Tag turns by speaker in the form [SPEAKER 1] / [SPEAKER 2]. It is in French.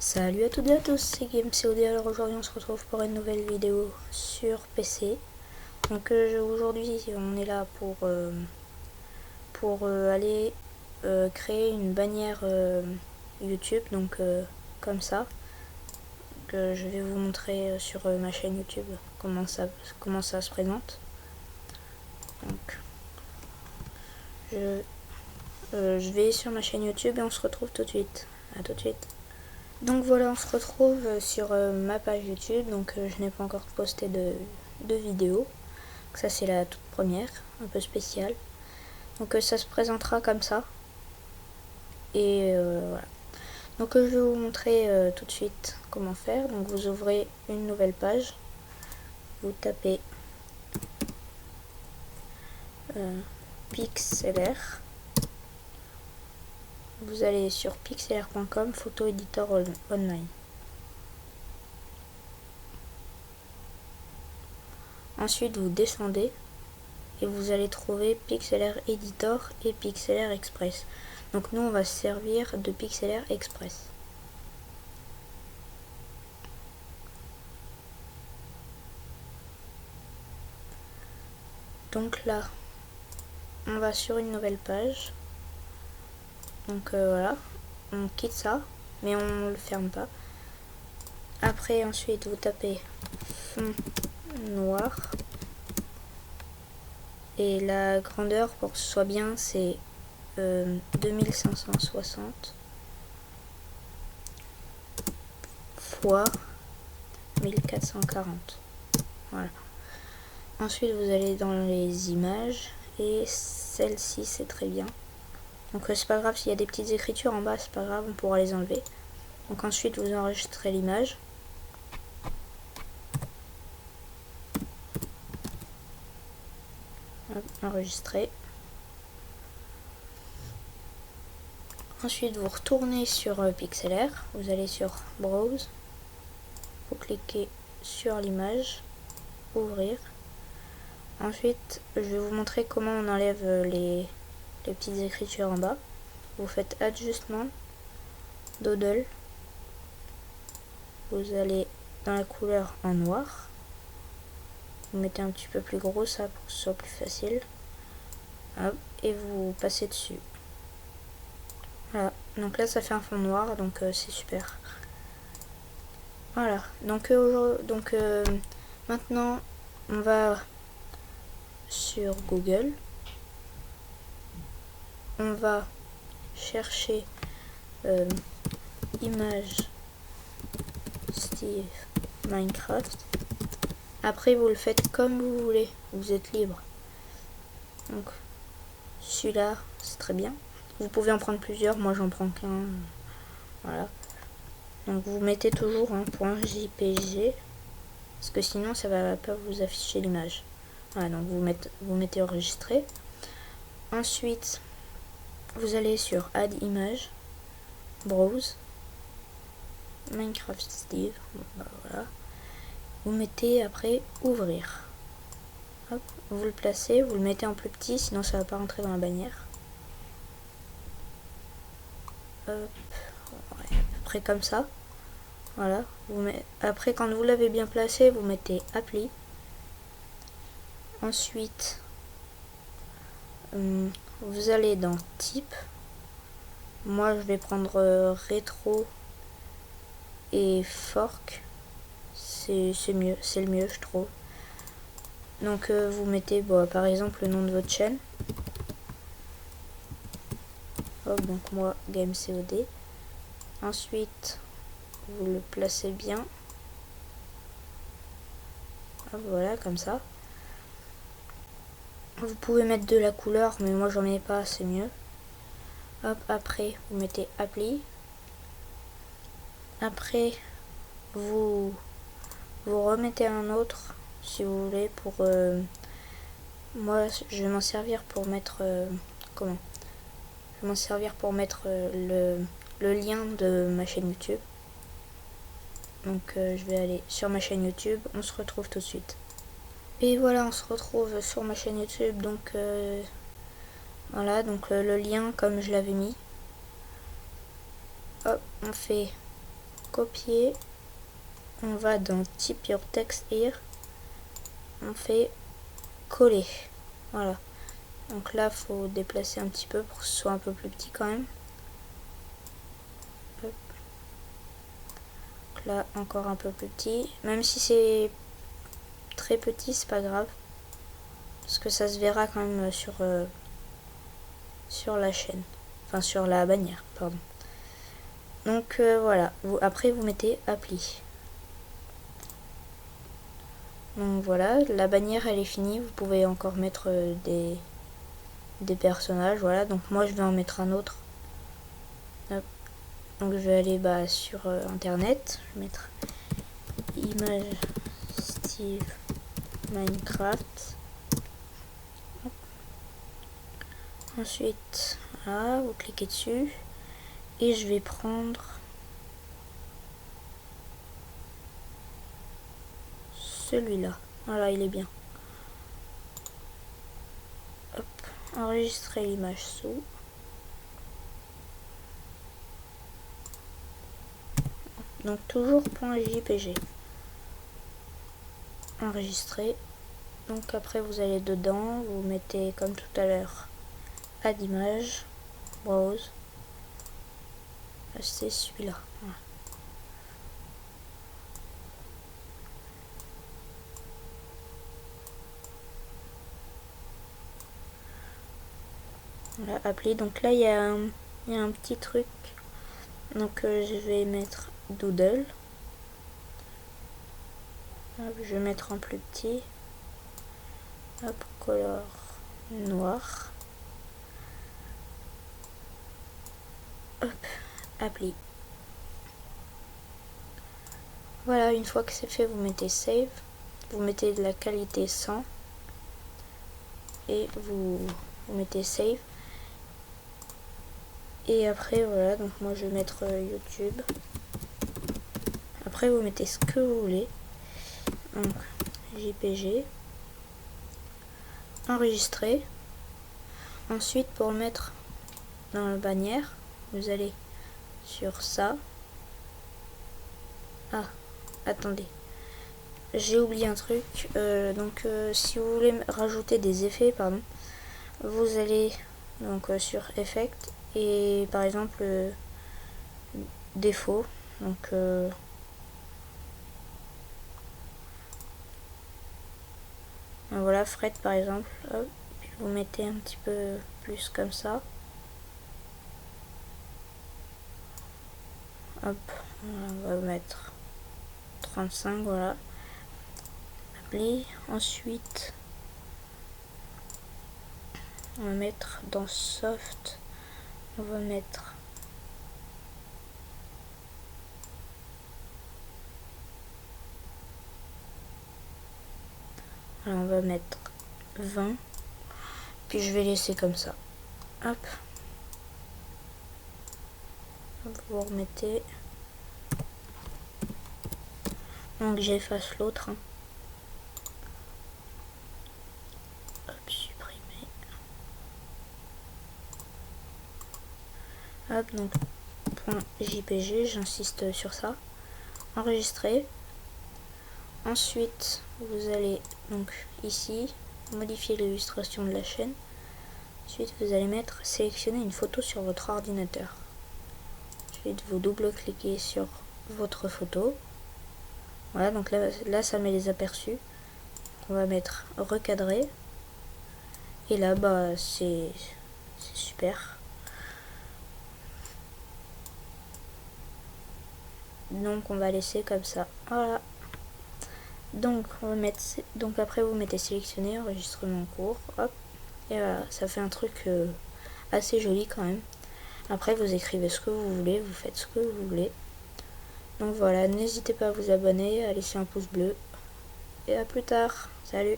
[SPEAKER 1] Salut à toutes et à tous, c'est GameCOD. Alors aujourd'hui on se retrouve pour une nouvelle vidéo sur PC. Donc aujourd'hui on est là pour aller créer une bannière YouTube, donc comme ça. Que je vais vous montrer sur ma chaîne YouTube comment ça se présente. Donc je vais sur ma chaîne YouTube et on se retrouve tout de suite. À tout de suite. Donc voilà, on se retrouve sur ma page YouTube. Donc je n'ai pas encore posté de vidéo. Donc ça c'est la toute première, un peu spéciale. Donc ça se présentera comme ça. Et voilà. Donc je vais vous montrer tout de suite comment faire. Donc vous ouvrez une nouvelle page. Vous tapez pixlr. Vous allez sur pixlr.com, photo editor online. Ensuite vous descendez et vous allez trouver Pixlr Editor et Pixlr Express. Donc nous on va se servir de Pixlr Express. Donc là on va sur une nouvelle page. Donc voilà, on quitte ça, mais on le ferme pas. Après ensuite vous tapez fond noir. Et la grandeur pour que ce soit bien c'est 2560 fois 1440. Voilà. Ensuite vous allez dans les images et celle-ci c'est très bien. Donc c'est pas grave s'il y a des petites écritures en bas, c'est pas grave, on pourra les enlever. Donc ensuite vous enregistrez l'image. Enregistrer. Ensuite vous retournez sur Pixlr, vous allez sur Browse, vous cliquez sur l'image, ouvrir. Ensuite je vais vous montrer comment on enlève les petites écritures en bas. Vous faites Adjustement, Doodle, vous allez dans la couleur en noir, vous mettez un petit peu plus gros ça pour que ce soit plus facile. Hop, et vous passez dessus. Voilà, donc là ça fait un fond noir, donc c'est super. Voilà, donc maintenant on va sur Google, on va chercher image Steve Minecraft. Après vous le faites comme vous voulez, vous êtes libre. Donc celui-là c'est très bien. Vous pouvez en prendre plusieurs, moi j'en prends qu'un. Voilà. Donc vous mettez toujours un .jpg parce que sinon ça va pas vous afficher l'image. Voilà, donc vous mettez enregistrer. Ensuite vous allez sur Add Image, Browse, Minecraft Steve. Voilà. Vous mettez après ouvrir. Hop, vous le placez, vous le mettez en plus petit, sinon ça va pas rentrer dans la bannière. Hop, ouais, à peu près comme ça. Voilà. Après, quand vous l'avez bien placé, vous mettez Appli. Ensuite, vous allez dans Type. Moi, je vais prendre Rétro et Fork. C'est mieux, c'est le mieux, je trouve. Donc, vous mettez, par exemple, le nom de votre chaîne. Hop, donc moi, GameCOD. Ensuite, vous le placez bien. Hop, voilà, comme ça. Vous pouvez mettre de la couleur, mais moi j'en mets pas, c'est mieux. Hop, après, vous mettez Appli. Après, vous remettez un autre, si vous voulez, pour... moi, je vais m'en servir pour mettre... comment ? Je vais m'en servir pour mettre le lien de ma chaîne YouTube. Donc je vais aller sur ma chaîne YouTube, on se retrouve tout de suite. Et voilà, on se retrouve sur ma chaîne YouTube, donc voilà, donc le lien comme je l'avais mis. Hop, on fait copier, on va dans Type Your Text Here, on fait coller. Voilà. Donc là, faut déplacer un petit peu pour que ce soit un peu plus petit quand même. Hop. Donc là, encore un peu plus petit. Même si c'est très petit, c'est pas grave. Parce que ça se verra quand même sur la chaîne. Enfin, sur la bannière, pardon. Donc voilà. Après, vous mettez appli. Donc voilà, la bannière elle est finie. Vous pouvez encore mettre des personnages. Voilà, donc moi je vais en mettre un autre. Hop. Donc je vais aller sur internet. Je vais mettre image Steve Minecraft. Hop. Ensuite, voilà, vous cliquez dessus. Et je vais prendre celui-là. Voilà, il est bien. Hop, enregistrer l'image sous. Donc toujours .jpg. Enregistrer. Donc après vous allez dedans, vous mettez comme tout à l'heure add image, browse. C'est celui-là. Voilà. Voilà, appli. Donc là il y a un petit truc. Donc je vais mettre doodle. Hop, je vais mettre en plus petit. Hop, color noir. Hop, appli. Voilà, une fois que c'est fait, vous mettez save. Vous mettez de la qualité 100. Et vous mettez save. Et après, voilà, donc moi je vais mettre YouTube. Après, vous mettez ce que vous voulez. Donc, JPG. Enregistrer. Ensuite, pour le mettre dans la bannière, vous allez sur ça. Ah, attendez. J'ai oublié un truc. Si vous voulez rajouter des effets, pardon, vous allez donc sur Effect et par exemple défaut. Donc voilà, fret par exemple. Hop, puis vous mettez un petit peu plus comme ça. Hop, on va mettre 35, voilà. Appli. Ensuite, on va mettre dans soft, on va mettre alors on va mettre 20, puis je vais laisser comme ça. Hop, vous remettez. Donc j'efface l'autre. Hein. Hop, supprimer. Hop, donc .jpg, j'insiste sur ça. Enregistrer. Ensuite, vous allez donc ici modifier l'illustration de la chaîne. Ensuite, vous allez sélectionner une photo sur votre ordinateur. Ensuite, vous double-cliquez sur votre photo. Voilà, donc là ça met les aperçus. On va mettre recadrer. Et là, c'est super. Donc on va laisser comme ça. Voilà. Donc après vous mettez sélectionner, enregistrement en cours. Hop. Et voilà, ça fait un truc assez joli quand même. Après vous écrivez ce que vous voulez, vous faites ce que vous voulez. Donc voilà, n'hésitez pas à vous abonner, à laisser un pouce bleu. Et à plus tard. Salut.